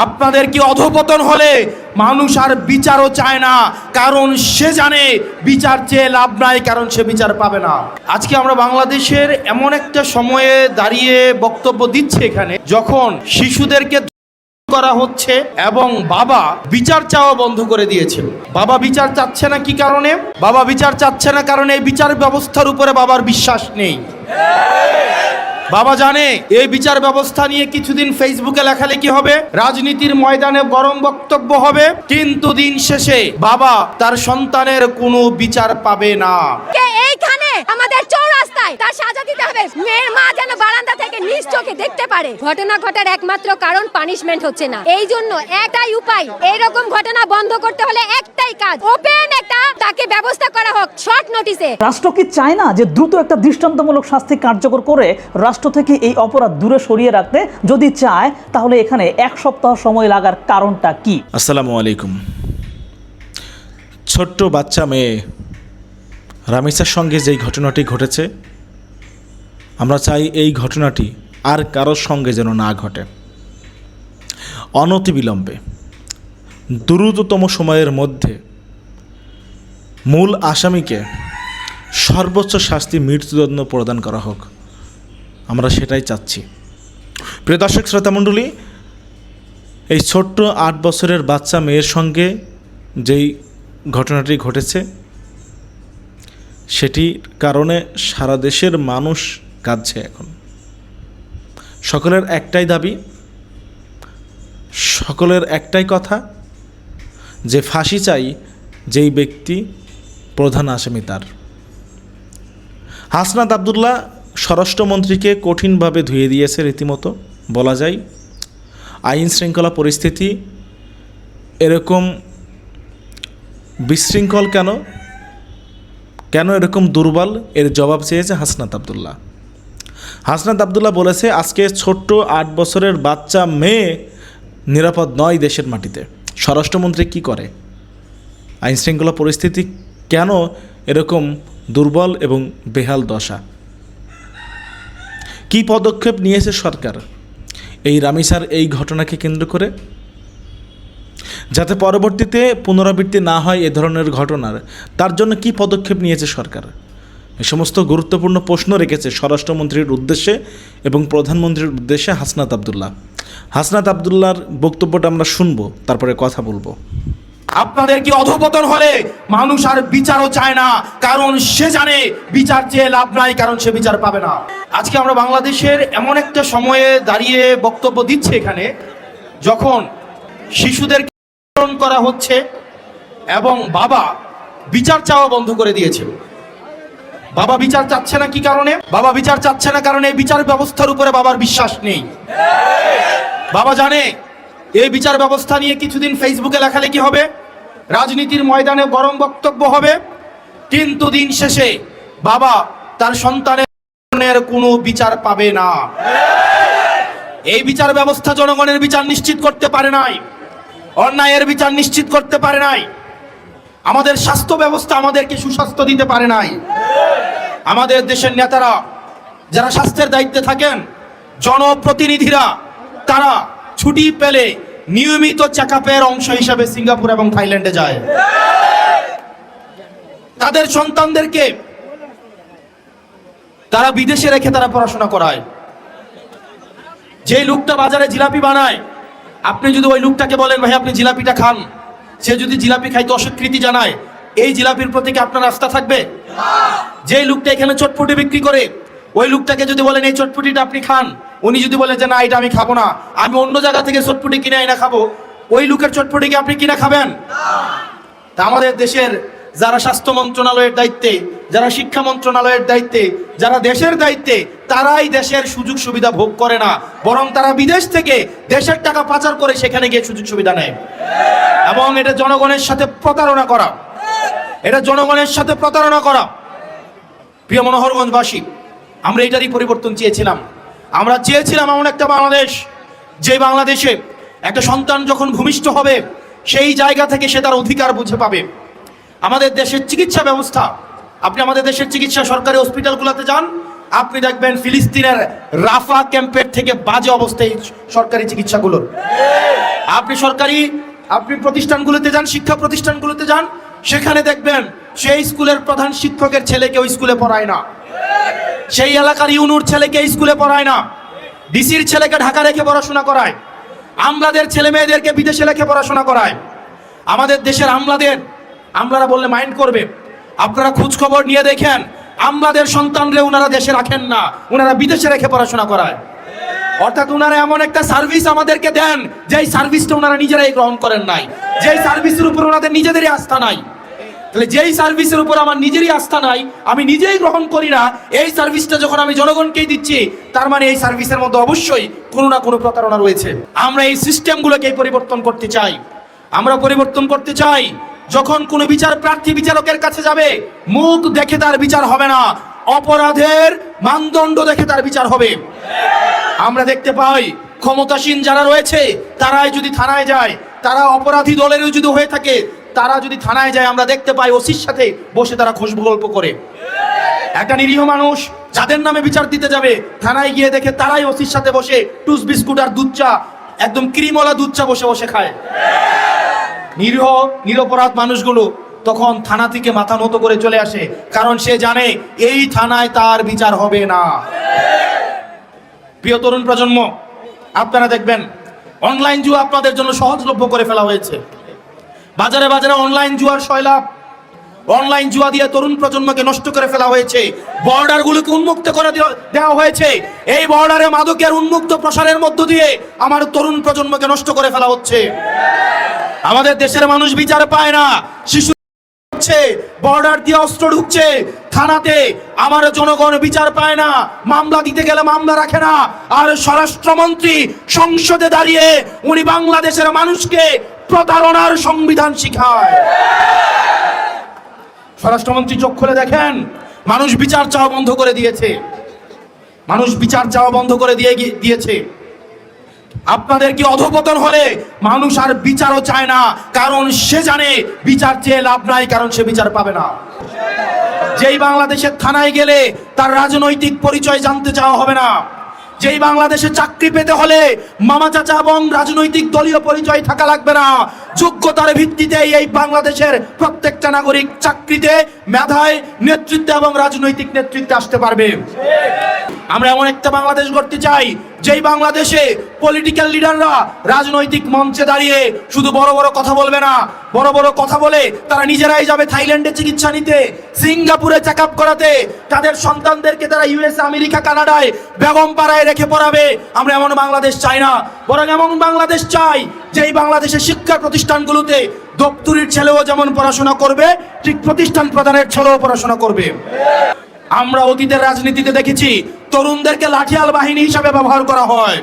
আপনাদের কি অধপতন হলে মানুষ আর বিচারও চায় না, কারণ সে জানে বিচার চেয়ে লাভ নাই, কারণ সে বিচার পাবে না। আজকে আমরা বাংলাদেশের এমন একটা সময়ে দাঁড়িয়ে বক্তব্য দিচ্ছি এখানে, যখন শিশুদেরকে করা হচ্ছে এবং বাবা বিচার চাওয়া বন্ধ করে দিয়েছে। বাবা বিচার চাচ্ছে না কি কারণে? বাবা বিচার চাচ্ছে না কারণ এই বিচার ব্যবস্থার উপরে বাবার বিশ্বাস নেই। বাবা জানে এই বিচার ব্যবস্থা নিয়ে কিছুদিন ফেসবুকে লেখালেখি হবে, রাজনীতির ময়দানে গরম বক্তব্য হবে, কিন্তু দিন শেষে বাবা তার সন্তানের কোনো বিচার পাবে না। এইখানে আমাদের চৌরাস্তায় তার সাজা দিতে হবে, মেয়ের মা যেন বারান্দা থেকে নিজ চোখে দেখতে পারে। ঘটনা ঘটার একমাত্র কারণ পানিশমেন্ট হচ্ছে না, এই জন্য একটাই উপায়, এইরকম ঘটনা বন্ধ করতে হলে একটাই কাজ, ওপেন একটা তাকে ব্যবস্থা করা হোক শর্ট নোটিসে। রাষ্ট্র কি চায় না যে দ্রুত একটা দৃষ্টান্তমূলক শাস্তি কার্যকর করে রাষ্ট্র থেকে এই অপরাধ দূরে সরিয়ে রাখতে? যদি চায় তাহলে এখানে এক সপ্তাহ সময় লাগার কারণটা কি? আসসালামু আলাইকুম। ছোট্ট বাচ্চা মেয়ে রামিসার সঙ্গে যেই ঘটনাটি ঘটেছে, আমরা চাই এই ঘটনাটি আর কারোর সঙ্গে যেন না ঘটে। অনতিবিলম্বে দ্রুততম সময়ের মধ্যে মূল আসামিকে সর্বোচ্চ শাস্তি মৃত্যুদণ্ড প্রদান করা হোক, আমরা সেটাই চাচ্ছি। প্রিয় দর্শক শ্রোতামণ্ডলী, এই ছোট্ট 8 বছরের বাচ্চা মেয়ের সঙ্গে যেই ঘটনাটি ঘটেছে, সেটির কারণে সারা দেশের মানুষ কাঁদছে। এখন সকলের একটাই দাবি, সকলের একটাই কথা, যে ফাঁসি চাই যেই ব্যক্তি প্রধান আসামি তার। হাসনাত আবদুল্লাহ স্বরাষ্ট্রমন্ত্রীকে কঠিনভাবে ধুয়ে দিয়েছে রীতিমতো বলা যায়। আইন শৃঙ্খলা পরিস্থিতি এরকম বিশৃঙ্খল কেন এরকম দুর্বল, এর জবাব চেয়েছে হাসনাত আবদুল্লাহ। হাসনাত আবদুল্লাহ বলেছে আজকে ছোট্ট 8 বছরের বাচ্চা মেয়ে নিরাপদ নয় দেশের মাটিতে। স্বরাষ্ট্রমন্ত্রী কি করে? আইন শৃঙ্খলা পরিস্থিতি কেন এরকম দুর্বল এবং বেহাল দশা? কি পদক্ষেপ নিয়েছে সরকার এই রামিসার এই ঘটনাকে কেন্দ্র করে, যাতে পরবর্তীতে পুনরাবৃত্তি না হয় এ ধরনের ঘটনার? তার জন্য কি পদক্ষেপ নিয়েছে সরকার? এই সমস্ত গুরুত্বপূর্ণ প্রশ্ন রেখেছে স্বরাষ্ট্রমন্ত্রীর উদ্দেশ্যে এবং প্রধানমন্ত্রীর উদ্দেশ্যে হাসনাত আবদুল্লাহ। হাসনাত আবদুল্লাহর বক্তব্যটা আমরা শুনবো, তারপরে কথা বলবো। আপনাদের কি অধপতন হলে মানুষ আর বিচারও চায় না, কারণ সে জানে বিচার চেয়ে লাভ নাই, কারণ সে বিচার পাবে না। আজকে আমরা বাংলাদেশের এমন একটা সময়ে দাঁড়িয়ে বক্তব্য দিচ্ছি এখানে, যখন শিশুদেরকে করা হচ্ছে এবং বাবা বিচার চাওয়া বন্ধ করে দিয়েছে। বাবা বিচার চাচ্ছে না কি কারণে? বাবা বিচার চাচ্ছে না কারণ এই বিচার ব্যবস্থার উপরে বাবার বিশ্বাস নেই। বাবা জানে এই বিচার ব্যবস্থা নিয়ে কিছুদিন ফেসবুকে লেখালেখি হবে, রাজনীতির ময়দানে গরম বক্তব্য হবে, কিন্তু দিন শেষে বাবা তার সন্তানের কোনো বিচার পাবে না। এই বিচার ব্যবস্থা জনগণের বিচার নিশ্চিত করতে পারে নাই, অন্যায়ের বিচার নিশ্চিত করতে পারে নাই, আমাদের স্বাস্থ্য ব্যবস্থা আমাদেরকে সুস্বাস্থ্য দিতে পারে নাই। আমাদের দেশের নেতারা যারা স্বাস্থ্যের দায়িত্বে থাকেন, জনপ্রতিনিধিরা, তারা ছুটি পেলে নিয়মিত চেকআপের অংশ হিসাবে সিঙ্গাপুর এবং থাইল্যান্ডে যায়। তাদের সন্তানদেরকে তারা বিদেশে রেখে তারা পড়াশোনা করায়। যে লোকটা বাজারে জিলাপি বানায়, আপনি যদি ওই লোকটাকে বলেন ভাই আপনি জিলাপিটা খান, সে যদি জিলাপি খাইতে অস্বীকৃতি জানায়, এই জিলাপির প্রতি কি আপনার আস্থা থাকবে? যে লোকটা এখানে চটপটি বিক্রি করে, ওই লোকটাকে যদি বলেন এই চটপটিটা আপনি খান, উনি যদি বলেন যে না এটা আমি খাবো না, আমি অন্য জায়গা থেকে চটপটি কিনে আইনা খাবো, ওই লোকের চটপটি কি আপনি কিনা খাবেন? তা আমাদের দেশের যারা স্বাস্থ্য মন্ত্রণালয়ের দায়িত্বে, যারা শিক্ষা মন্ত্রণালয়ের দায়িত্বে, যারা দেশের দায়িত্বে, তারাই দেশের সুযোগ সুবিধা ভোগ করে না, বরং তারা বিদেশ থেকে দেশের টাকা পাচার করে সেখানে গিয়ে সুযোগ সুবিধা নেয়। এবং এটা জনগণের সাথে প্রতারণা করা, এটা জনগণের সাথে প্রতারণা করা। প্রিয় মনোহরগঞ্জবাসী, আমরা এটারই পরিবর্তন চেয়েছিলাম। আমরা চেয়েছিলাম এমন একটা বাংলাদেশ, যে বাংলাদেশে একটা সন্তান যখন ভূমিষ্ঠ হবে সেই জায়গা থেকে সে তার অধিকার বুঝে পাবে। আমাদের দেশের চিকিৎসা ব্যবস্থা, আপনি আমাদের দেশের চিকিৎসা সরকারি হসপিটালগুলোতে যান, আপনি দেখবেন ফিলিস্তিনের রাফা ক্যাম্পের থেকে বাজে অবস্থায় সরকারি চিকিৎসাগুলোর। আপনি প্রতিষ্ঠানগুলোতে যান, শিক্ষা প্রতিষ্ঠানগুলোতে যান, সেখানে দেখবেন সেই স্কুলের প্রধান শিক্ষকের ছেলেকে ওই স্কুলে পড়ায় না, সেই এলাকার ইউনুর ছেলেকে স্কুলে পড়ায় না, ডিসির ছেলেকে ঢাকা রেখে পড়াশোনা করায়, আমলাদের ছেলে মেয়েদেরকে বিদেশে রেখে পড়াশোনা করায়। আমাদের দেশের আমলারা বললে মাইন্ড করবে, আপনারা খোঁজ খবর নিয়ে দেখেন, আমলাদের সন্তানরে ওনারা দেশে রাখেন না, ওনারা বিদেশে রেখে পড়াশোনা করায়। অর্থাৎ ওনারা এমন একটা সার্ভিস আমাদেরকে দেন, যেই সার্ভিসটা ওনারা নিজেরাই গ্রহণ করেন নাই, যেই সার্ভিসের উপর ওনাদের নিজেদেরই আস্থা নাই। তাহলে যেই সার্ভিসের উপর আমার নিজেরই আস্থা নাই, আমি নিজেই গ্রহণ করি না, এই সার্ভিসটা যখন আমি জনগণকেই দিচ্ছি, তার মানে এই সার্ভিসের মধ্যে অবশ্যই কোনো না কোনো প্রতারণা রয়েছে। আমরা এই সিস্টেমগুলোকে পরিবর্তন করতে চাই। আমরা পরিবর্তন করতে চাই, যখন কোনো বিচার প্রার্থী বিচারকের কাছে যাবে, মুখ দেখে তার বিচার হবে না, অপরাধের মানদণ্ড দেখে তার বিচার হবে। আমরা দেখতে পাই ক্ষমতাসীন যারা রয়েছে তারাই যদি থানায় যায়, তারা অপরাধী দলেরও যদি হয়ে থাকে, তারা যদি থানায় যায়, আমরা দেখতে পাই ওসির সাথে বসে তারা খুশবু গল্প করে। একটা নিরীহ মানুষ যাদের নামে বিচার দিতে যাবে, থানায় গিয়ে দেখে তারাই ওসির সাথে বসে টুস বিস্কুট আর দুধ চা, একদম ক্রিমওয়ালা দুধ চা বসে বসে খায়। নিরপরাধ মানুষগুলো তখন থানা থেকে মাথা নত করে চলে আসে, কারণ সে জানে এই থানায় তার বিচার হবে না। প্রিয় তরুণ প্রজন্ম, আপনারা দেখবেন অনলাইন জুয়া আপনাদের জন্য সহজলভ্য করে ফেলা হয়েছে। বাজারে বাজারে অনলাইন জুয়ার সয়লাভ, অনলাইন জুয়া দিয়ে তরুণ প্রজন্মকে নষ্ট করে ফেলা হয়েছে। বর্ডারগুলোকে উন্মুক্ত করে দেওয়া হয়েছে। এই বর্ডারে মাদকের উন্মুক্ত প্রসারের মধ্য দিয়ে আমার তরুণ প্রজন্মকে নষ্ট করে ফেলা হচ্ছে। আমাদের দেশের মানুষ বিচার পায় না, শিশু বর্ডার দিয়ে অস্ত্র ঢুকছে থানাতে, আমার জনগণ বিচার পায় না, মামলা দিতে গেলে মামলা রাখে না। আর স্বরাষ্ট্রমন্ত্রী সংসদে দাঁড়িয়ে উনি বাংলাদেশের মানুষকে প্রতারণার সংবিধান শিখায়। স্বরাষ্ট্রমন্ত্রী চোখ খুলে দেখেন, মানুষ বিচার চাওয়া বন্ধ করে দিয়েছে, মানুষ বিচার চাওয়া বন্ধ করে দিয়েছে। আপনাদের কি অধঃপতন হলে মানুষ আর বিচারও চায় না, কারণ সে জানে বিচার চেয়ে লাভ নাই, কারণ সে বিচার পাবে না। যেই বাংলাদেশের থানায় গেলে তার রাজনৈতিক পরিচয় জানতে চাওয়া হবে না, যেই বাংলাদেশে চাকরি পেতে হলে মামা চাচা এবং রাজনৈতিক দলীয় পরিচয় থাকা লাগবে না, যোগ্যতার ভিত্তিতে এই বাংলাদেশের প্রত্যেকটা নাগরিক চাকরিতে, মেধায়, নেতৃত্বে এবং রাজনৈতিক নেতৃত্বে আসতে পারবে। আমরা এমন একটা বাংলাদেশ গড়তে চাই, যেই বাংলাদেশে পলিটিক্যাল লিডাররা রাজনৈতিক মঞ্চে দাঁড়িয়ে শুধু বড় বড় কথা বলবে না, বড় বড় কথা বলে তারা নিজেরাই যাবে থাইল্যান্ডে চিকিৎসা নিতে, সিঙ্গাপুরে চেক আপ করাতে, তাদের সন্তানদেরকে তারা ইউএসএ, আমেরিকা, কানাডায় বেগম পাড়ায় রেখে পড়াবে। আমরা এমন বাংলাদেশ চাই না, বরং এমন বাংলাদেশ চাই যেই বাংলাদেশের শিক্ষা প্রতিষ্ঠানগুলোতে দপ্তরির ছেলেও যেমন পড়াশোনা করবে, ঠিক প্রতিষ্ঠান প্রধানের ছেলেও পড়াশোনা করবে। আমরা অতীতের রাজনীতিতে দেখেছি তরুণদেরকে লাঠিয়াল বাহিনী হিসাবে ব্যবহার করা হয়।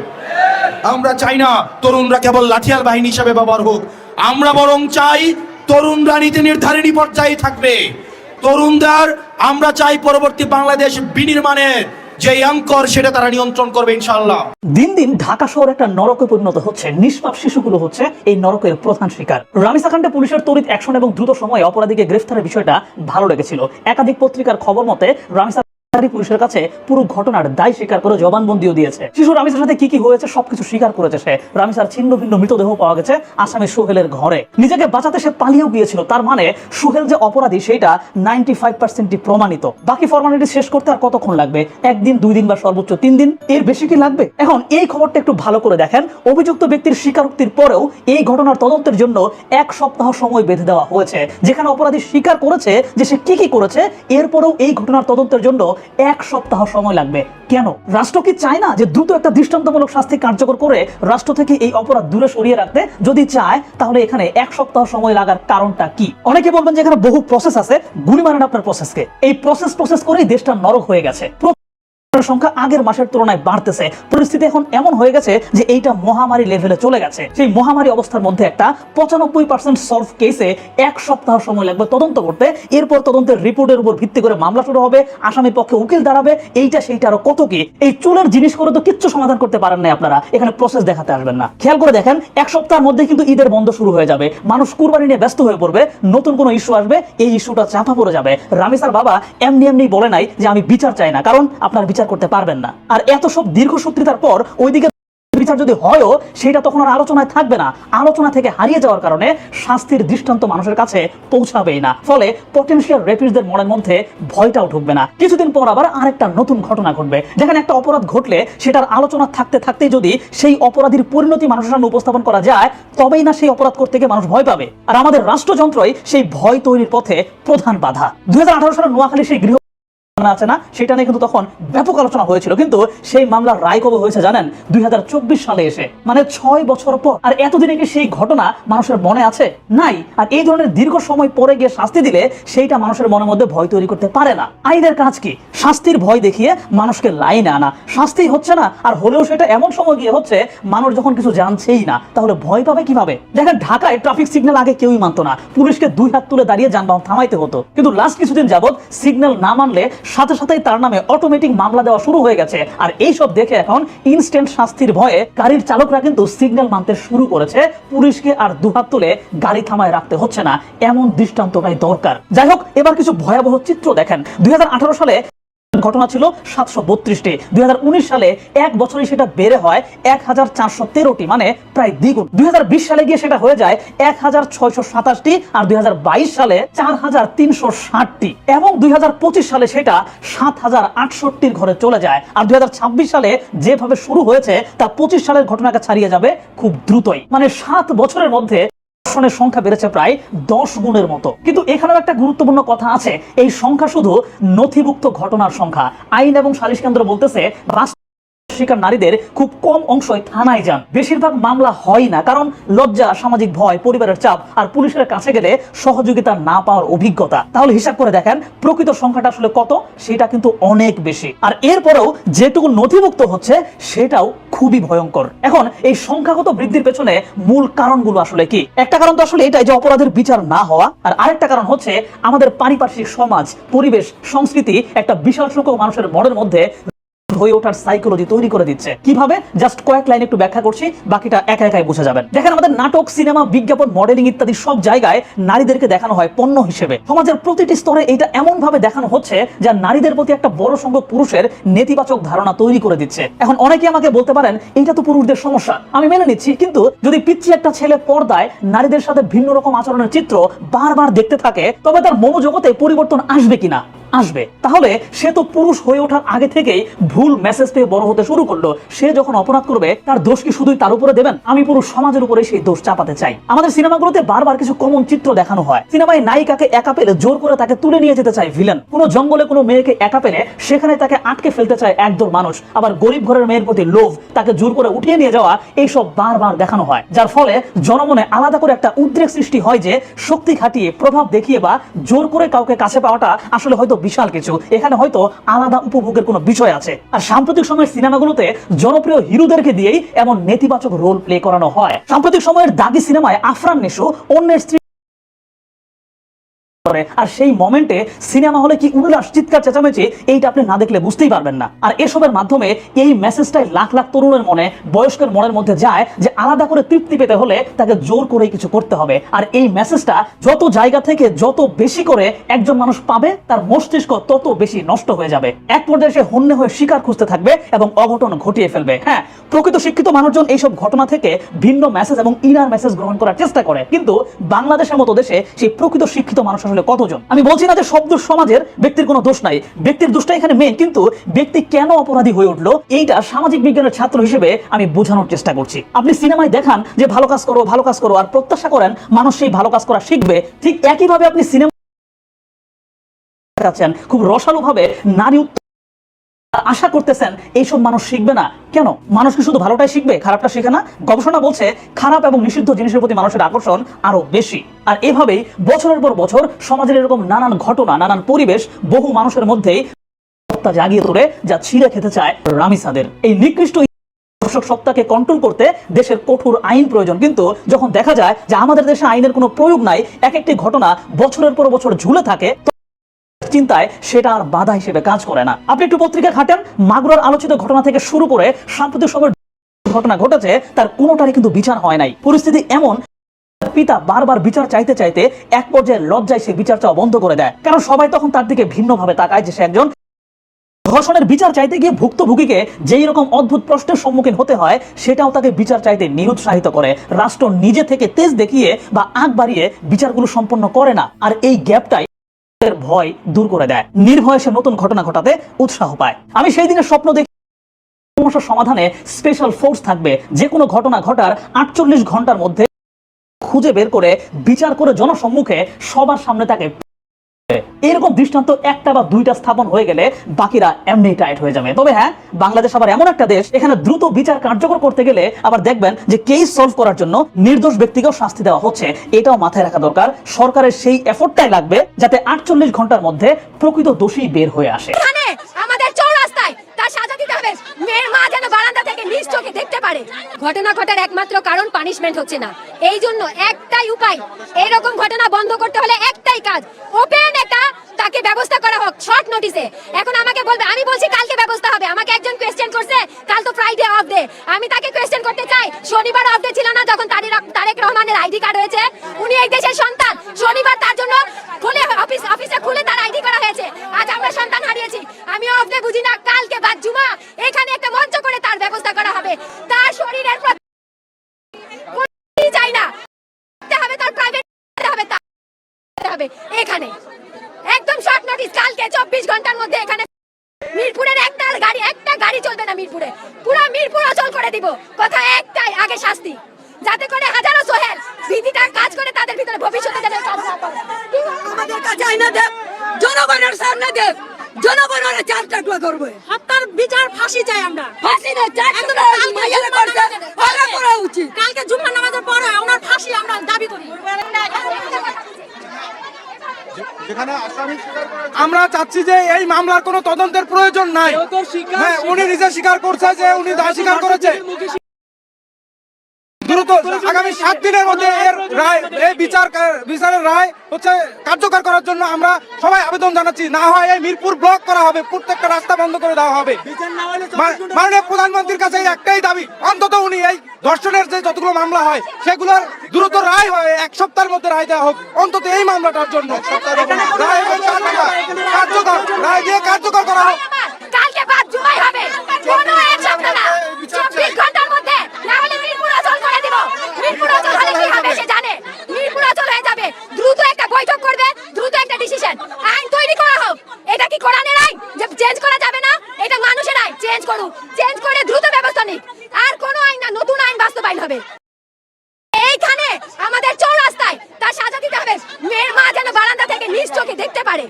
আমরা চাই না তরুণরা কেবল লাঠিয়াল বাহিনী হিসাবে ব্যবহার হোক, আমরা বরং চাই তরুণরা নীতি নির্ধারণী পর্যায়ে থাকবে। তরুণদের আমরা চাই পরবর্তী বাংলাদেশ বিনির্মাণের যে অঙ্কর, সেটা তারা নিয়ন্ত্রণ করবে ইনশাআল্লাহ। দিন দিন ঢাকা শহর একটা নরকে পরিণত হচ্ছে, নিষ্পাপ শিশুগুলো হচ্ছে এই নরকের প্রধান শিকার। রামিসা কাণ্ডে পুলিশের তড়িৎ অ্যাকশন এবং দ্রুত সময়ে অপরাধীকে গ্রেফতারের বিষয়টা ভালো লেগেছিল। একাধিক পত্রিকার খবর মতে রামিসা পুলিশের কাছে পুরো ঘটনার দায় স্বীকার করে জবানবন্দিও দিয়েছে। শিশু রামিসার সাথে কি কি হয়েছে সবকিছু স্বীকার করেছে সে। রামিসার ছিন্ন ভিন্ন মৃতদেহ পাওয়া গেছে আসামি সোহেলের ঘরে। নিজেকে বাঁচাতে সে পালিয়েও গিয়েছিল, তার মানে সোহেল যে অপরাধী সেটা 95% প্রমাণিত। বাকি ফর্মালিটি শেষ করতে আর কতক্ষণ লাগবে? একদিন, 2 দিন বা সর্বোচ্চ 3 দিন, এর বেশি কি লাগবে? এখন এই খবরটা একটু ভালো করে দেখেন। অভিযুক্ত ব্যক্তির স্বীকারোক্তির পরেও এই ঘটনার তদন্তের জন্য 1 সপ্তাহ সময় বেঁধে দেওয়া হয়েছে, যেখানে অপরাধী স্বীকার করেছে যে সে কি কি করেছে। এরপরেও এই ঘটনার তদন্তের জন্য 1 সপ্তাহ সময় লাগবে। কেন? রাষ্ট্র কি চায় না যে দ্রুত একটা দৃষ্টান্তমূলক শাস্তি কার্যকর করে রাষ্ট্র থেকে এই অপরাধ দূরে সরিয়ে রাখতে? যদি চায় তাহলে এখানে 1 সপ্তাহ সময় লাগার কারণটা কি? অনেকে বলবেন যে এখানে বহু প্রসেস আছে, গুলি মারেন আপনার প্রসেসকে। এই প্রসেস করেই দেশটা নরক হয়ে গেছে। সংখ্যা আগের মাসের তুলনায় বাড়তেছে। পরিস্থিতি এখন এমন হয়ে গেছে যে এইটা মহামারী লেভেলে চলে গেছে। সেই মহামারী অবস্থার মধ্যে একটা 95% সলভ কেসে 1 সপ্তাহ সময় লাগবে তদন্ত করতে। এরপর তদন্তের রিপোর্টের উপর ভিত্তি করে মামলা শুরু হবে, আসামির পক্ষে উকিল দাঁড়াবে, এইটা সেইটা আরো কত কি। এই চুলের জিনিস করে তো কিচ্ছু সমাধান করতে পারেন না আপনারা, এখানে প্রসেস দেখাতে আসবেন না। খেয়াল করে দেখেন, 1 সপ্তাহের মধ্যে কিন্তু ঈদের বন্ধ শুরু হয়ে যাবে, মানুষ কুরবানি নিয়ে ব্যস্ত হয়ে পড়বে, নতুন কোনো ইস্যু আসবে, এই ইস্যুটা চাপা পড়ে যাবে। রামিসার বাবা এমনি বলে নাই যে আমি বিচার চাই না, কারণ আপনার বিচার করতে পারবেন না। আর এত সব দীর্ঘসূত্রিতার পর ওইদিকে বিচার যদি হয়ও সেটা তখন আর আলোচনায় থাকবে না, আলোচনা থেকে হারিয়ে যাওয়ার কারণে শাস্তির দৃষ্টান্ত মানুষের কাছে পৌঁছাবেই না, ফলে পটেনশিয়াল রেপিস্টদের মনের মধ্যে ভয়টাও ঢুকবে না। কিছুদিন পর আবার আরেকটা নতুন ঘটনা ঘটবে, যেখানে একটা অপরাধ ঘটলে সেটার আলোচনা থাকতে থাকতেই যদি সেই অপরাধীর পরিণতি মানুষের সামনে উপস্থাপন করা যায়, তবেই না সেই অপরাধ করতে গিয়ে মানুষ ভয় পাবে। আর আমাদের রাষ্ট্রযন্ত্রই সেই ভয় তৈরির পথে প্রধান বাধা। 2018 সালে নোয়াখালী সেই গৃহ আছে না, সেটা নিয়ে কিন্তু তখন ব্যাপক আলোচনা হয়েছিল, কিন্তু সেই মামলার রায় কবে হয়েছে জানেন? 2024 সালে এসে, মানে 6 বছর পর। আর এতদিনে কি সেই ঘটনা মানুষের মনে আছে? নাই। আর এই ধরনের দীর্ঘ সময় পরে গিয়ে শাস্তি দিলে সেইটা মানুষের মনের মধ্যে ভয় তৈরি করতে পারে না। আইনের কাজ কি? শাস্তির ভয় দেখিয়ে মানুষকে লাইনে আনা। শাস্তি হচ্ছে না, আর হলেও সেটা এমন সময় গিয়ে হচ্ছে মানুষ যখন কিছু জানছেই না, তাহলে ভয় পাবে কিভাবে? দেখেন, ঢাকায় ট্রাফিক সিগন্যাল আগে কেউই মানতো না, পুলিশকে 2 হাত তুলে দাঁড়িয়ে যানবাহন থামাইতে হতো, কিন্তু লাস্ট কিছুদিন যাবত সিগন্যাল না মানলে সাথে সাথেই তার নামে অটোমেটিক মামলা দেওয়া শুরু হয়ে গেছে। আর এই সব দেখে এখন ইনস্ট্যান্ট শাস্তির ভয়ে গাড়ির চালকরা কিন্তু সিগন্যাল মানতে শুরু করেছে, পুলিশকে আর 2 হাত তুলে গাড়ি থামায় রাখতে হচ্ছে না, এমন দৃষ্টান্তটাই দরকার। যাই হোক, এবার কিছু ভয়াবহ চিত্র দেখেন। 2018 সালে ঘটনা ছিল 732টি, 2019 সালে এক বছরে সেটা বেড়ে হয় 1413টি, মানে প্রায় দ্বিগুণ। 2020 সালে গিয়ে সেটা হয়ে যায় 1627টি, আর 2022 সালে 4360টি, এবং 2025 সালে সেটা 7068টির ঘরে চলে যায়। আর 2026 সালে যেভাবে শুরু হয়েছে তা 25 সালের ঘটনাকে ছাড়িয়ে যাবে খুব দ্রুতই, মানে 7 বছরের মধ্যে ধর্ষণের সংখ্যা বেড়েছে প্রায় 10 গুণের মতো। কিন্তু এখানেও একটা গুরুত্বপূর্ণ কথা আছে, এই সংখ্যা শুধু নথিভুক্ত ঘটনার সংখ্যা। আইন এবং সালিশ কেন্দ্র বলতেছে শিকার নারীদের খুব কম অংশই থানায় যান, বেশিরভাগ মামলা হয় না, কারণ লজ্জা, সামাজিক ভয়, পরিবারের চাপ, আর পুলিশের কাছে গেলে সহযোগিতা না পাওয়ার অভিজ্ঞতা। তাহলে হিসাব করে দেখেন প্রকৃত সংখ্যাটা আসলে কত, সেটা কিন্তু অনেক বেশি। আর এরপরেও যেটুকু নথিভুক্ত হচ্ছে সেটাও খুবই ভয়ঙ্কর। এখন এই সংখ্যাগত বৃদ্ধির পেছনে মূল কারণগুলো আসলে কি? একটা কারণ তো আসলে এটাই যে অপরাধের বিচার না হওয়া, আর আরেকটা কারণ হচ্ছে আমাদের পারিপার্শ্বিক সমাজ, পরিবেশ, সংস্কৃতি একটা বিশাল সংখ্যক মানুষের মনের মধ্যে হয়ে ওঠার সাইকোলজি তৈরি করে দিচ্ছে। কিভাবে? জাস্ট কয়েক লাইন একটু ব্যাখ্যা করছি, বাকিটা একা একাই বুঝে যাবেন। দেখেন, আমাদের নাটক, সিনেমা, বিজ্ঞাপন, মডেলিং ইত্যাদি সব জায়গায় নারীদেরকে দেখানো হয় পণ্য হিসেবে। সমাজের প্রতিটি স্তরে এটা এমন ভাবে দেখানো হচ্ছে যা নারীদের প্রতি একটা বড় সংখ্যক পুরুষের নেতিবাচক ধারণা তৈরি করে দিচ্ছে। এখন অনেকে আমাকে বলতে পারেন এটা তো পুরুষদের সমস্যা, আমি মেনে নিচ্ছি, কিন্তু যদি পিচ্ছি একটা ছেলে পর্দায় নারীদের সাথে ভিন্ন রকম আচরণের চিত্র বারবার দেখতে থাকে, তবে তার মনোজগতে পরিবর্তন আসবে কিনা? আসবে। তাহলে সে তো পুরুষ হয়ে ওঠার আগে থেকেই ভুল মেসেজ পেয়ে বড় হতে শুরু করলো। সে যখন অপরাধ করবে তার দোষ কি শুধুই তার উপরে দেবেন? আমি পুরো সমাজের উপরে সেই দোষ চাপাতে চাই। আমাদের সিনেমাগুলোতে বারবার কিছু কমন চিত্র দেখানো হয়। সিনেমায় নায়িকাকে একা পেলে জোর করে তাকে তুলে নিয়ে যেতে চায় ভিলেন, কোনো জঙ্গলে কোনো মেয়েকে একা পেলে সেখানে তাকে আটকে ফেলতে চায় একদল মানুষ, আবার গরিব ঘরের মেয়ের প্রতি লোভ, তাকে জোর করে উঠিয়ে নিয়ে যাওয়া, এইসব বারবার দেখানো হয়, যার ফলে জনমনে আলাদা করে একটা উদ্রেক সৃষ্টি হয় যে শক্তি খাটিয়ে, প্রভাব দেখিয়ে বা জোর করে কাউকে কাছে পাওয়াটা আসলে হয়তো বিশাল কিছু, এখানে হয়তো আলাদা উপভোগের কোনো বিষয় আছে। আর সাম্প্রতিক সময়ের সিনেমাগুলোতে জনপ্রিয় হিরোদেরকে দিয়েই এমন নেতিবাচক রোল প্লে করানো হয়। সাম্প্রতিক সময়ের দাগি সিনেমায় আফরান নিশো অন্যের স্ত্রী, আর সেই মোমেন্টে সিনেমা হলে কি উল্লাস, চিৎকার, চেঁচামেচি, এইটা আপনি না দেখলে বুঝতেই পারবেন না। আর এসবের মাধ্যমে এই মেসেজটাই লাখ লাখ তরুণের মনে, বয়স্কের মনের মধ্যে যায় যে আলাদা করে তৃপ্তি পেতে হলে তাকে জোর করে কিছু করতে হবে। আর এই মেসেজটা যত জায়গা থেকে যত বেশি করে একজন মানুষ পাবে, তার মস্তিষ্ক তত বেশি নষ্ট হয়ে যাবে। এক পর্যায়ে সে হন্যে হয়ে শিকার খুঁজতে থাকবে এবং অঘটন ঘটিয়ে ফেলবে। হ্যাঁ, প্রকৃত শিক্ষিত মানুষজন এইসব ঘটনা থেকে ভিন্ন মেসেজ এবং ইনার মেসেজ গ্রহণ করার চেষ্টা করে, কিন্তু বাংলাদেশের মতো দেশে সেই প্রকৃত শিক্ষিত মানুষ আসলে কতজন? আমি বলছি না যে সব দোষ সমাজের, ব্যক্তির কোনো দোষ নাই, ব্যক্তির দোষটা এখানে মেইন, কিন্তু ব্যক্তি কেন অপরাধী হয়ে উঠলো এইটা সামাজিক বিজ্ঞানের ছাত্র হিসেবে আমি বোঝানোর চেষ্টা করছি। আপনি সিনেমায় দেখান যে ভালো কাজ করো, ভালো কাজ করো, আর প্রত্যাশা করেন মানুষ সেই ভালো কাজ করা শিখবে। ঠিক একইভাবে আপনি সিনেমা দেখাচ্ছেন খুব রসালো ভাবে, নারী আশা করতেছেন এইসব মানুষ শিখবে না। কেন? মানুষ কি শুধু ভালোটাই শিখবে, খারাপটা শিখে না? গবেষণা বলছে খারাপ এবং নিষিদ্ধ জিনিসের প্রতি মানুষের আকর্ষণ আরো বেশি। আর এভাবেই বছরের পর বছর সমাজের এরকম নানান ঘটনা, নানান পরিবেশ বহু মানুষের মধ্যেই জাগিয়ে তোলে, যা ছিঁড়ে খেতে চায় রামিসাদের। এই নিকৃষ্ট দর্শক সত্তাকে কন্ট্রোল করতে দেশের কঠোর আইন প্রয়োজন, কিন্তু যখন দেখা যায় যে আমাদের দেশে আইনের কোনো প্রয়োগ নাই, এক একটি ঘটনা বছরের পর বছর ঝুলে থাকে, চিন্তায় সেটা আর বাধা হিসেবে কাজ করে না। আপনি একটু পত্রিকা ঘাটেন, মাগুরার আলোচিত ঘটনা থেকে শুরু করে সাম্প্রতিক সময়ের ঘটনা ঘটেছে, তার কোনোটারই কিন্তু বিচার হয় নাই। পরিস্থিতি এমন, পিতা বারবার বিচার চাইতে চাইতে এক পর্যায়ে লজ্জায় সে বিচার চাওয়া বন্ধ করে দেয়, কারণ সবাই তখন তার দিকে ভিন্নভাবে তাকায় যে সে একজন ধর্ষণের বিচার চাইতে গিয়ে ভুক্তভোগীকে যেই রকম অদ্ভুত প্রশ্নের সম্মুখীন হতে হয় সেটাও তাকে বিচার চাইতে নিরুৎসাহিত করে। রাষ্ট্র নিজে থেকে তেজ দেখিয়ে বা আগ বাড়িয়ে বিচারগুলো সম্পন্ন করে না, আর এই গ্যাপটাই ভয় দূর করে দেয়। নির্ভয়ে সে নতুন ঘটনা ঘটাতে উৎসাহ পায়। আমি সেই দিনের স্বপ্ন দেখি সমস্যার সমাধানে স্পেশাল ফোর্স থাকবে, যে কোনো ঘটনা ঘটার 48 ঘন্টার মধ্যে খুঁজে বের করে বিচার করে জনসম্মুখে সবার সামনে তাকে এরকম দৃষ্টান্ত একটা বা দুইটা স্থাপন হয়ে গেলে বাকিরা এমনি টাইট হয়ে যাবে। তবে হ্যাঁ, বাংলাদেশ আবার এমন একটা দেশ, এখানে দ্রুত বিচার কার্যকর করতে গেলে আবার দেখবেন যে কেস সলভ করার জন্য নির্দোষ ব্যক্তিকেও শাস্তি দেওয়া হচ্ছে। এটাও মাথায় রাখা দরকার। সরকারের সেই এফোর্টটাই লাগবে যাতে 48 ঘন্টার মধ্যে প্রকৃত দোষী বের হয়ে আসে। এখানে আমাদের চৌরাস্তায় তার সাজা দিতে হবে, মেয়ের মা যেন বারান্দা থেকে নিজ চোখে দেখতে পারে। ঘটনা ঘটার একমাত্র কারণ পানিশমেন্ট হচ্ছে না, এই জন্য একটাই উপায়, এরকম ঘটনা বন্ধ করতে হলে একটাই কাজ, ওপেন একটা তাকে ব্যবস্থা করা হোক শর্ট নোটিসে। এখন আমাকে বলবে, আমি বলছি কালকে ব্যবস্থা হবে। আমাকে একজন কোয়েশ্চেন করছে, কাল তো ফ্রাইডে অফ ডে, আমি তাকে কোয়েশ্চেন করতে চাই শনিবার অফ ডে ছিল না যখন তারেক রহমানের আইডি কার্ড হয়েছে? উনি এই দেশের সন্তান, শনিবার তার জন্য খুলে অফিসে খুলে তার আইডি করা হয়েছে। আজ আমরা সন্তান হারিয়েছি, আমি অফ ডে বুঝি না। কালকে বাদ জুমা, এখানে একটা মঞ্চ করে তার ব্যবস্থা করা হবে। তার শরীরের প্রতি চাই না হবে, তার প্রাইভেট হবে, তা হবে এখানে একদম শর্ট নোটিস। কালকে 24 ঘন্টার মধ্যে এখানে মিরপুরের একটা গাড়ি চলবে না মিরপুরে, পুরো মিরপুর অচল করে দিব। কথা একটাই, আগে শাস্তি, যাতে করে হাজারো সোহেল ভীতিটা কাজ করে তাদের ভিতরে ভবিষ্যতে যেন কাজ না করে। আমাদের কাছে আইনা দেব, জনগণের সামনে দেব, জনগণের চার কাটুয়া করবে। হত্যার বিচার ফাঁসি চাই আমরা, ফাঁসি না চাই। মাইয়ারে করছে ফাঁসি করা উচিত। কালকে জুম্মা নামাজের পরে ওনার ফাঁসি আমরা দাবি করি। আমরা চাচ্ছি যে এই মামলার কোনো তদন্তের প্রয়োজন নাই। হ্যাঁ, উনি নিজে স্বীকার করছে যে উনি দায় স্বীকার করেছে। দ্রুত আগামী 7 দিনের মধ্যে এর রায়, এই বিচারের রায় হচ্ছে কার্যকর করার জন্য আমরা সবাই আবেদন জানাচ্ছি। না হয় এই মিরপুর ব্লক করা হবে, প্রত্যেকটা রাস্তা বন্ধ করে দেওয়া হবে। মাননীয় প্রধানমন্ত্রীর কাছে একটাই দাবি, অন্তত উনি এই ধর্ষণের যে যতগুলো মামলা হয় সেগুলোর দ্রুত রায় হয়, 1 সপ্তাহের মধ্যে রায় দেওয়া হোক অন্তত এই মামলাটার জন্য। রায় দিয়ে কার্যকর করা হোক। কালকে বাদ জুমাই হবে, কোনো এক সপ্তাহ না, 24 ঘন্টার মধ্যে, না হলে মিরপুর অচল করে দিব। মিরপুর অচল হলে কি হবে সে জানে, মিরপুর অচল হয়ে যাবে। দ্রুত একটা বৈঠক করবে, দ্রুত একটা ডিসিশন, আইন তৈরি করা হোক। এটা কি কোরআনের আইন যে চেঞ্জ করা যাবে না? এটা মানুষের আইন, চেঞ্জ করুক, চেঞ্জ করে দ্রুত ব্যবস্থা নিক। আর কোনো আইন না, নতুন আইন বাস্তবায়ন হবে। এইখানে আমাদের চৌরাস্তায় তার সাজা দিতে হবে, মেয়ের মা যেন বারান্দা থেকে নিজ চোখে দেখতে পারে।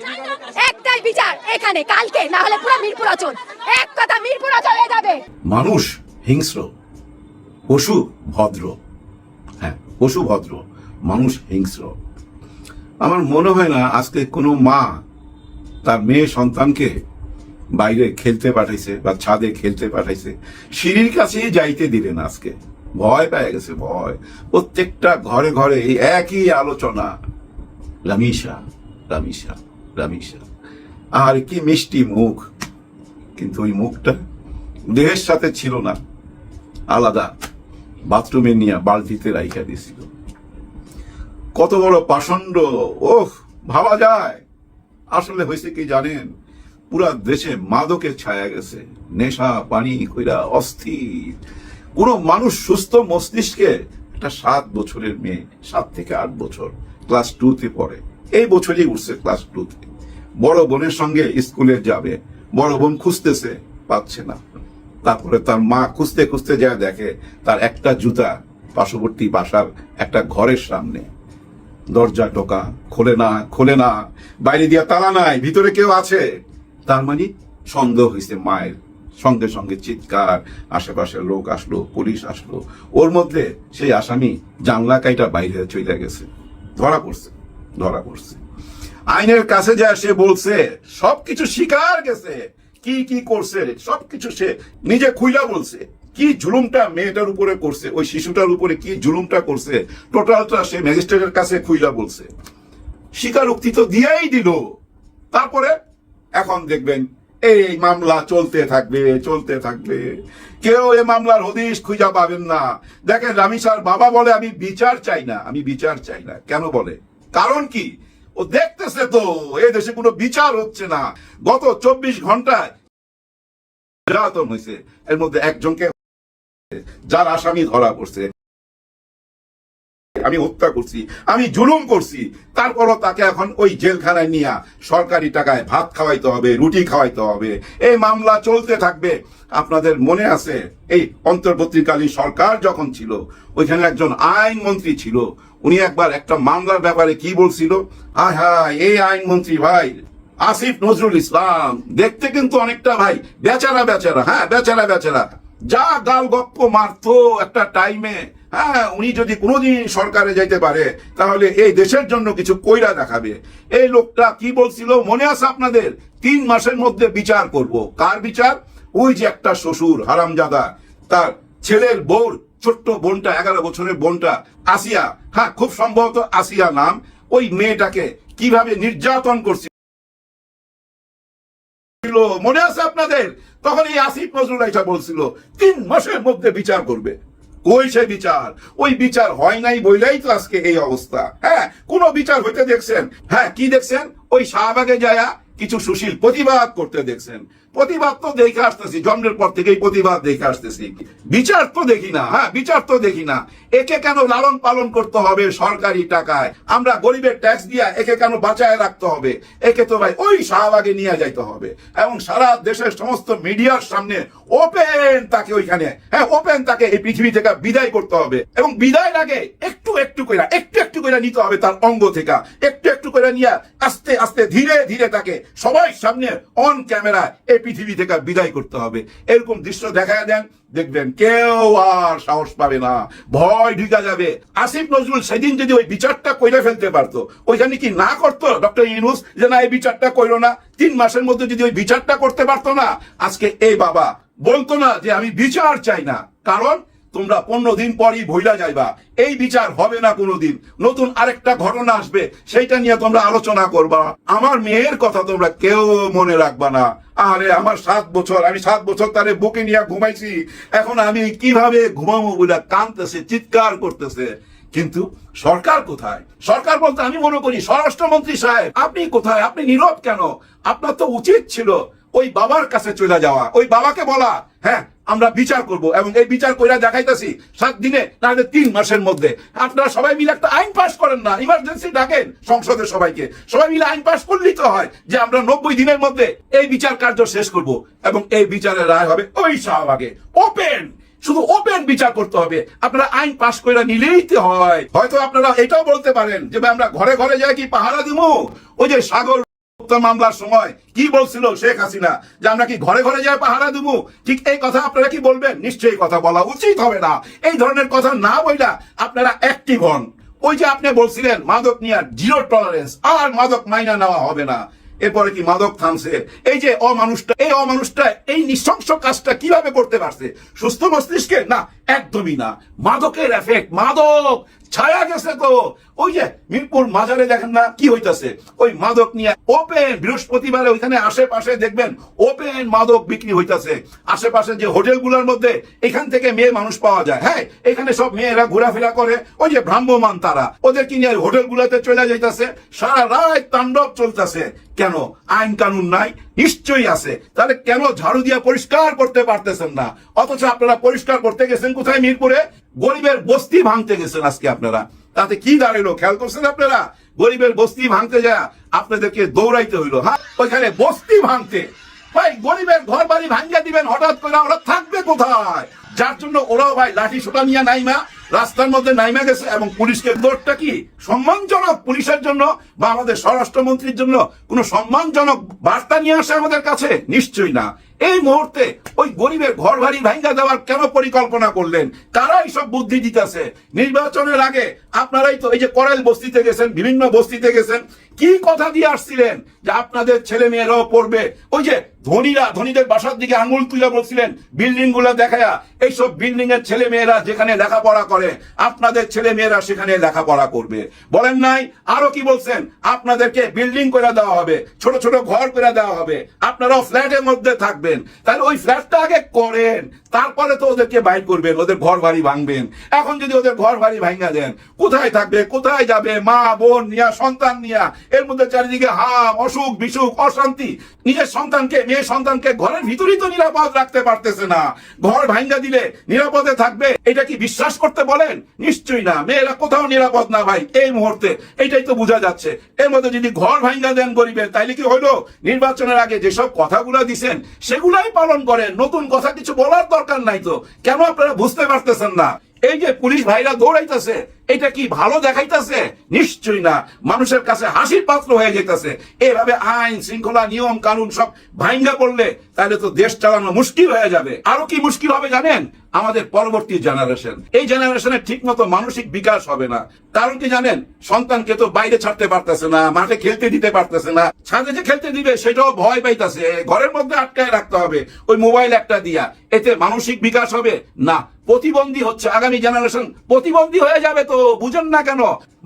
একটাই বিচার এখানে কালকে, না হলে পুরো মিরপুর অচল। এক কথা, মিরপুর অচল হয়ে যাবে। মানুষ হিংস্র, পশু ভদ্র। হ্যাঁ, পশু ভদ্র, মানুষ হিংস্র। আমার মনে হয় না আজকে কোনো মা তার মেয়ে সন্তানকে বাইরে খেলতে পাঠাইছে বা ছাদে খেলতে পাঠাইছে, সিঁড়ির কাছেই যাইতে দিলে না। আজকে ভয় পেয়ে গেছে, ভয়। প্রত্যেকটা ঘরে ঘরে এই একই আলোচনা, রামিসা রামিসা রামিসা। আর কি মিষ্টি মুখ, কিন্তু ওই মুখটা দেহের সাথে ছিল না, আলাদা বাথরুমে নিয়ে বালতিতে রাইখা দিছিল। কত বড় পাষণ্ড, ওহ, ভাবা যায়। আসলে হয়েছে কি জানেন, পুরা দেশে মাদকের ছায়া গেছে, নেশা পানি কইরা অস্থির। কোন মানুষ সুস্থ মস্তিষ্কে, একটা 7 বছরের মেয়ে, 7 থেকে 8 বছর, ক্লাস 2-তে পড়ে, এই বছরই উঠছে ক্লাস 2-তে। বড় বোনের সঙ্গে স্কুলে যাবে, বড় বোন খুঁজতেছে, পাচ্ছে না। তারপরে তার মা খুঁজতে খুঁজতে যায়, দেখে তার একটা জুতা পার্শ্ববর্তী বাসার একটা ঘরের সামনে। দরজা টোকা, খোলে না, বাইরে দিয়া তালা নাই, ভিতরে কেউ আছে। তার মানে সন্দেহ হয়েছে মায়ের। সঙ্গে সঙ্গে চিৎকার, আশেপাশের লোক আসলো, পুলিশ আসলো। ওর মধ্যে সেই আসামি জানলা কাইটা বাইরে চলে গেছে, ধরা পড়ছে। আইনের কাছে যায়, সে বলছে সবকিছু স্বীকার গেছে, কি কি করছে সবকিছু সে নিজে খুইলা বলছে। কি জুলুমটা মেয়েটার উপরে করছে, ওই শিশুটার উপরে কি জুলুমটা করছে, টোটালটা সে ম্যাজিস্ট্রেটের কাছে খুইলা বলছে। স্বীকারোক্তি তো দিয়েই দিল। তারপরে এখন দেখবেন এই মামলা চলতে থাকবে। কেউ এই মামলার হদিশ খুঁজা পাবেন না। দেখেন, রামিসার বাবা বলে আমি বিচার চাই না। কেন বলে? কারণ কি? ও দেখতেছে তো এই দেশে কোনো বিচার হচ্ছে না। গত 24 ঘন্টায় নির্যাতন হয়েছে, এর মধ্যে একজনকে যার আসামি ধরা পড়ছে, আমি হত্যা করছি, আমি জুলুম করছি, তারপরও তাকে এখন ওই জেলখানায় নিয়ে সরকারি টাকায় ভাত খাওয়াইতে হবে, রুটি খাওয়াইতে হবে, এই মামলা চলতে থাকবে। আপনাদের মনে আছে এই অন্তর্বর্তীকালীন সরকার যখন ছিল, ওইখানে একজন আইনমন্ত্রী ছিল, উনি একবার একটা মামলার ব্যাপারে কি বলছিল, হায় হায় এই আইনমন্ত্রী ভাই আসিফ নজরুল ইসলাম দেখতে কিন্তু অনেকটা ভাই বেচারা বেচারা, হ্যাঁ বেচারা বেচারা, যা গাল গপ্প মারতো একটা টাইমে, হ্যাঁ উনি যদি কোনোদিন সরকারে যাইতে পারে তাহলে এই দেশের জন্য কিছু কইরা দেখাবে। এই লোকটা কি বলছিল মনে আছে আপনাদের? 3 মাসের মধ্যে বিচার করব। কার বিচার? ওই যে একটা শ্বশুর হারামজাদা, তার ছেলের বউর ছোট্ট বোনটা, 11 বছরের বোনটা আসিয়া, হ্যাঁ খুব সম্ভবত আসিয়া নাম, ওই মেয়েটাকে কিভাবে নির্যাতন করছে মনে আছে আপনাদের? তখন এই আসিফ নজরুল এটা বলছিল 3 মাসের মধ্যে বিচার করবে। কই সে বিচার? ওই বিচার হয় নাই বইলাই তো আজকে এই অবস্থা। হ্যাঁ কোন বিচার হইতে দেখছেন? হ্যাঁ কি দেখছেন? ওই শাহবাগে যায়া কিছু সুশীল প্রতিবাদ করতে দেখছেন। প্রতিবাদ তো দেখে আসতেছি, জন্মের পর থেকেই প্রতিবাদ দেখে আসতেছি, বিচার তো দেখি না। হ্যাঁ বিচার তো দেখি না। একে কেন লালন পালন করতে হবে সরকারি টাকায়? আমরা গরিবের ট্যাক্স দিয়া একে কেন বাঁচায় রাখতে হবে? একে তো ভাই ওই শাহবাগে নিয়ে যাইতে হবে এবং সারা দেশের সমস্ত মিডিয়ার সামনে ওপেন তাকে ওইখানে, হ্যাঁ ওপেন তাকে এই পৃথিবী থেকে বিদায় করতে হবে এবং বিদায় লাগে একটু একটু করে নিতে হবে তার অঙ্গ থেকে, একটু একটু করে নিয়ে আস্তে আস্তে ধীরে ধীরে তাকে সবাই সামনে অন ক্যামেরা এই পৃথিবী থেকে বিদায় করতে হবে। এরকম দৃশ্য দেখায় দেন, দেখবেন কেউ আর সাহস পাবে না, ভয় ঢুকা যাবে। আসিফ নজরুল সেদিন যদি ওই বিচারটা কইরে ফেলতে পারতো, ওইখানে কি না করতো ডক্টর ইউনূস যে না এই বিচারটা কইরো না? 3 মাসের মধ্যে যদি ওই বিচারটা করতে পারতো না, আজকে এই বাবা বলতো না যে আমি বিচার চাই না। কারণ তোমরা 15 দিন পরই ভইলা যাইবা, এই বিচার হবে না কোনোদিন, নতুন আরেকটা ঘটনা আসবে, সেইটা নিয়ে তোমরা আলোচনা করবা। আমার মেয়ের কথা তোমরা কেউ মনে রাখবা না। আরে আমার 7 বছর, আমি 7 বছর তারে বুকে নিয়ে ঘুমাইছি, এখন আমি কিভাবে ঘুমাবো বলে কাঁদতেছে, চিৎকার করতেছে। কিন্তু সরকার কোথায়? সরকার বলতে আমি মনে করি স্বরাষ্ট্রমন্ত্রী সাহেব আপনি কোথায়? আপনি নীরব কেন? আপনার তো উচিত ছিল ওই বাবার কাছে চলে যাওয়া, ওই বাবাকে বলা হ্যাঁ আমরা বিচার করব এবং এই বিচার কইরা দেখাইতেছি 7 দিনে নাহলে 3 মাসের মধ্যে। আপনারা সবাই মিলে একটা আইন পাস করেন না, ইমার্জেন্সি ডাকেন সংসদে সবাইকে, সবাই মিলে আইন পাস করলেই তো হয় যে আমরা 90 দিনের মধ্যে এই বিচার কার্য শেষ করব এবং এই বিচারের রায় হবে ওই শাহবাগে। ওপেন, শুধু ওপেন বিচার করতে হবে। আপনারা আইন পাস করে নিলেই তো হয়। হয়তো আপনারা এটাও বলতে পারেন যে আমরা ঘরে ঘরে যাই কি পাহারা দিব? ওই যে সাগর মামলার সময় কি বলছিল শেখ হাসিনা যে আমরা কি ঘরে ঘরে যাই পাহারা দেব, ঠিক এই কথা আপনারা কি বলবেন? নিশ্চয়ই কথা বলা উচিত হবে না। এই ধরনের কথা না বইলা আপনারা অ্যাক্টিভ হন। ওই যে আপনি বলছিলেন মাদক নিয়ে 0 টলারেন্স, আর মাদক মাইনা নেওয়া হবে না। এরপরে কি মাদক থামছে? এই যে অমানুষটা এই নৃশংস কাজটা কিভাবে করতে পারছে? সুস্থ মস্তিষ্কে? না, একদমই না। মাদকের এফেক্ট, মাদক ছায়া গেছে তো। ওই যে মিরপুর মাজারে দেখেন না কি হইতাছে, ওই মাদক নিয়ে ওপেন বৃহস্পতিবারে ওইখানে আশেপাশে দেখবেন ওপেন মাদক বিক্রি হইতাছে। আশেপাশে যে হোটেলগুলোর মধ্যে এখান থেকে মেয়ে মানুষ পাওয়া যায়, হ্যাঁ এখানে সব মেয়েরা ঘোরাফেরা করে, ওই যে ভ্রাম্যমান তারা ওদের কি নিয়ে হোটেলগুলোতে চলে যাইতাছে, সারা রাত তাণ্ডব চলতেছে। কেন? আইন কানুন নাই? নিশ্চয়ই আছে। তাহলে কেন ঝাড়ু দিয়া পরিষ্কার করতে পারতেছেন না? অথচ আপনারা পরিষ্কার করতে গেছেন কোথায়? মিরপুরে গরিবের বস্তি ভাঙতে গেছেন আজকে আপনারা। তাতে কি দাঁড়ালো খেয়াল করছেন আপনারা? গরিবের বস্তি ভাঙতে যায় আপনাদেরকে দৌড়াইতে হইলো, হ্যাঁ ওইখানে বস্তি ভাঙতে। ভাই গরিবের ঘর বাড়ি ভাঙ্গা দিবেন হঠাৎ করে, ওরা থাকবে কোথায়? যার জন্য ওরাও ভাই লাঠি সোটা নিয়ে নাইমা রাস্তার মধ্যে নাইমা গেছে এবং পুলিশকে দৌড়টা কি সম্মানজনক? পুলিশের জন্য বা আমাদের স্বরাষ্ট্রমন্ত্রীর জন্য কোন সম্মানজনক বার্তা নিয়ে আসে আমাদের কাছে? নিশ্চয়ই না। এই মুহূর্তে ওই গরিবের ঘর বাড়ি ভাঙ্গা দেওয়ার কেন পরিকল্পনা করলেন? কারা এইসব বুদ্ধি দিতেছে? নির্বাচনের আগে আপনারাই তো এই যে করাইল বস্তিতে গেছেন, বিভিন্ন বস্তিতে গেছেন, কি কথা দিয়ে আসছিলেন যে আপনাদের ছেলে মেয়েরাও পড়বে? ওই যে ধনীদের বাসার দিকে আঙুল তুলে বলছিলেন বিল্ডিং গুলা দেখায়া এইসব বিল্ডিং এর ছেলে মেয়েরা যেখানে লেখাপড়া করে আপনাদের ছেলে মেয়েরা সেখানে লেখাপড়া করবে। বলেন নাই? আরো কি বলছেন? আপনাদেরকে বিল্ডিং করে দেওয়া হবে, ছোট ছোট ঘর করে দেওয়া হবে, আপনারাও ফ্ল্যাটের মধ্যে থাকবেন। তাহলে ওই ফ্ল্যাটটা আগে করেন, তারপরে তো ওদেরকে বাইর করবেন, ওদের ঘর বাড়ি ভাঙবেন। এখন যদি ওদের ঘর বাড়ি ভাঙা দেন, কোথায় থাকবে, কোথায় যাবে? মা বোন নিয়া, সন্তান নিয়া, এর মধ্যে চারিদিকে হাম, অসুখ বিসুখ, অশান্তি। নিজের সন্তানকে, মেয়ে সন্তানকে ঘরের ভিতরেই তো নিরাপদ রাখতে পারতেছে না, ঘর ভাঙা দিলে নিরাপদে থাকবে? এটা কি বিশ্বাস করতে বলেন? নিশ্চয়ই না। মেয়েরা কোথাও নিরাপদ না ভাই এই মুহূর্তে, এইটাই তো বোঝা যাচ্ছে। এর মধ্যে যদি ঘর ভাঙা দেন গরিবের, তাইলে কি হইলো? নির্বাচনের আগে যেসব কথাগুলো দিছেন সেগুলাই পালন করেন, নতুন কথা কিছু বলার দরকার নাই তো। কেন আপনারা বুঝতে পারতেছেন না? এই যে পুলিশ ভাইরা দৌড়াইতেছে, এটা কি ভালো দেখাইতেছে? নিশ্চয়ই না। মানুষের কাছে হাসির পাত্র হয়ে যেতেছে। এভাবে আইন শৃঙ্খলা, নিয়ম কানুন সব ভাঙ্গা পড়লে তাহলে তো দেশ চালানো মুশকিল হয়ে যাবে। আরো কি মুশকিল হবে জানেন? আমাদের পরবর্তী জেনারেশন, এই জেনারেশনের ঠিক মতো মানসিক বিকাশ হবে না। কারণ কি জানেন? সন্তানকে তো বাইরে ছাড়তে পারতেছে না, মাঠে খেলতে দিতে পারতেছে না, ছাদে যে খেলতে দিবে সেটাও ভয় পাইতেছে, ঘরের মধ্যে আটকায় রাখতে হবে ওই মোবাইল একটা দিয়া। এতে মানসিক বিকাশ হবে না, প্রতিবন্ধী হচ্ছে। আগামী জেনারেশন প্রতিবন্ধী হয়ে যাবে। তো বুঝেন না কেন?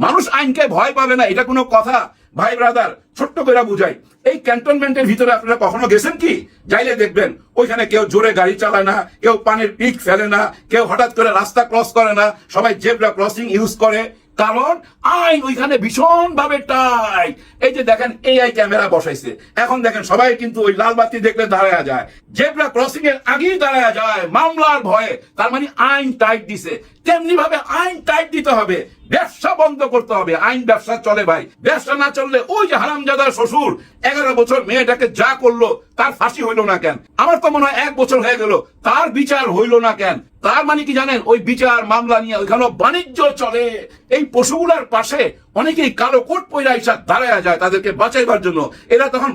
মানুষ আইনকে ভয় পাবে না, এটা কোনো কথা? ভাই ব্রাদার, ছোট্ট করে বুঝাই, এই ক্যান্টনমেন্টের ভিতরে আপনারা কখনো গেছেন কি? যাইলে দেখবেন ওইখানে কেউ জোরে গাড়ি চালায় না, কেউ পানির পিক ফেলে না, কেউ হঠাৎ করে রাস্তা ক্রস করে না, সবাই জেব্রা ক্রসিং ইউজ করে। কারণ আইন ওইখানে ভীষণ ভাবে টাইট। এই যে দেখেন AI ক্যামেরা বসাইছে, এখন দেখেন সবাই কিন্তু ওই লাল বাতি দেখলে দাঁড়ায় যায়, জেব্রা ক্রসিং এর আগেই দাঁড়ায় যায় মামলার ভয়ে। তার মানে আইন টাইট দিছে। তেমনি ভাবে আইন টাইট দিতে হবে, ব্যবসা বন্ধ করতে হবে। আইন ব্যবসা চলে ভাই, ব্যবসা না চললে ওই যে হারামজাদার শ্বশুর 11 বছর মেয়েটাকে যা করলো তার ফাঁসি হইল না কেন? আমার তো মনে হয় 1 বছর হয়ে গেল, তার বিচার হইল না কেন? তার মানে কি জানেন? ওই বিচার মামলা নিয়ে ওইখানে বাণিজ্য চলে। এই পশুগুলার পাশে অনেকেই কালো কোট পয়রা এসে দাঁড়ায় যায় তাদেরকে বাঁচাইবার জন্য। এরা তখন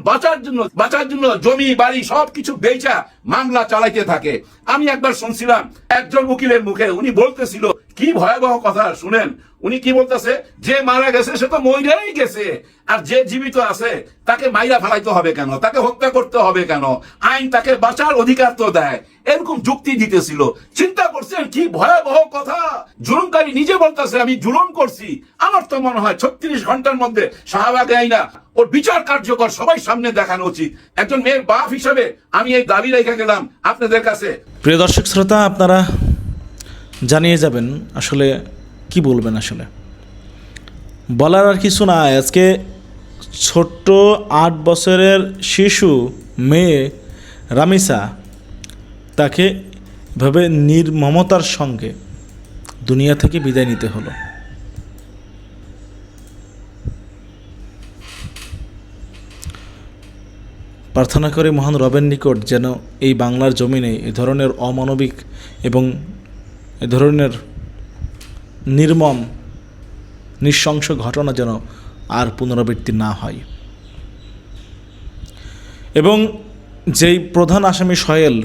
বাঁচার জন্য জমি বাড়ি সবকিছু বেচা মামলা চালাইতে থাকে। আমি একবার শুনছিলাম একজন উকিলের মুখে, উনি বলতেছিল কি ভয়াবহ কথা শুনেন। উনি কি বলতেছে? যে মারা গেছে সে তো মইরাই গেছে, আর যে জীবিত আছে তাকে মাইরা ফেলাইতে হবে কেন? তাকে হত্যা করতে হবে কেন? আইন তাকে বাঁচার অধিকার তো দেয়। এরকম যুক্তি দিতেছিল। চিন্তা করছেন কি ভয়াবহ কথা? জুলুমকারী নিজে বলতেছে আমি জুলুম করছি। আমার তো মনে হয় 36 ঘন্টার মধ্যে শাহবাগ আইনা ওর বিচার কার্যকর সবাই সামনে দেখানো উচিত। একজন মেয়ের বাপ হিসেবে আমি এই দাবি রেখে গেলাম আপনাদের কাছে। প্রিয় দর্শক শ্রোতা, আপনারা জানিয়ে যাবেন আসলে কি বলবেন। আসলে বলার আর কিছু না। আজকে ছোট্ট 8 বছরের শিশু মেয়ে রামিসা, তাকে এভাবে নির্মমতার সঙ্গে দুনিয়া থেকে বিদায় নিতে হলো। প্রার্থনা করে মহান রবের নিকট যেন এই বাংলার জমিনে এ ধরনের অমানবিক এবং এ ধরনের নির্মম নৃশংস ঘটনা যেন আর পুনরাবৃত্তি না হয়। এবং যেই প্রধান আসামি সোহেল,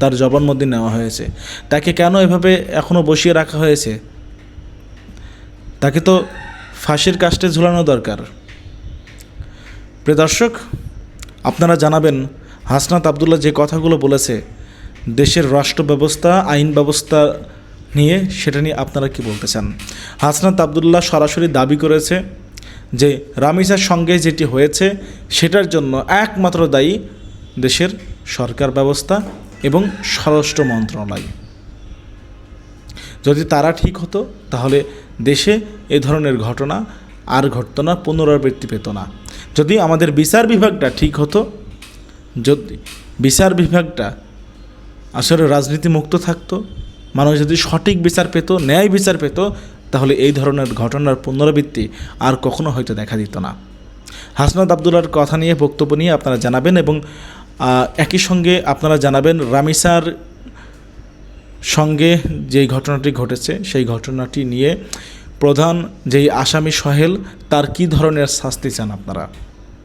তার জবানবন্দি নেওয়া হয়েছে। তাকে কেন এভাবে এখনও বসিয়ে রাখা হয়েছে? তাকে তো ফাঁসির কাস্টে ঝুলানো দরকার। প্রিয় দর্শক, আপনারা জানাবেন হাসনাত আবদুল্লাহ যে কথাগুলো বলেছে দেশের রাষ্ট্র ব্যবস্থা, আইন ব্যবস্থা নিয়ে, সেটা নিয়ে আপনারা কি বলতে চান? হাসনাত আবদুল্লাহ সরাসরি দাবি করেছে যে রামিসার সঙ্গে যেটি হয়েছে সেটার জন্য একমাত্র দায়ী দেশের সরকার ব্যবস্থা এবং স্বরাষ্ট্র মন্ত্রণালয়। যদি তারা ঠিক হতো তাহলে দেশে এ ধরনের ঘটনা আর ঘটতো না, পুনরাবৃত্তি পেত না। যদি আমাদের বিচার বিভাগটা ঠিক হতো, যদি বিচার বিভাগটা আসলে রাজনীতি মুক্ত থাকতো, মানুষ যদি সঠিক বিচার পেত, ন্যায় বিচার পেত, তাহলে এই ধরনের ঘটনার পুনরাবৃত্তি আর কখনো হয়তো দেখা দিত না। হাসনাত আবদুল্লাহর কথা নিয়ে, বক্তব্য নিয়ে আপনারা জানাবেন এবং একই সঙ্গে আপনারা জানাবেন রামিসার সঙ্গে যেই ঘটনাটি ঘটেছে সেই ঘটনাটি নিয়ে প্রধান যেই আসামি সোহেল, তার কী ধরনের শাস্তি চান আপনারা।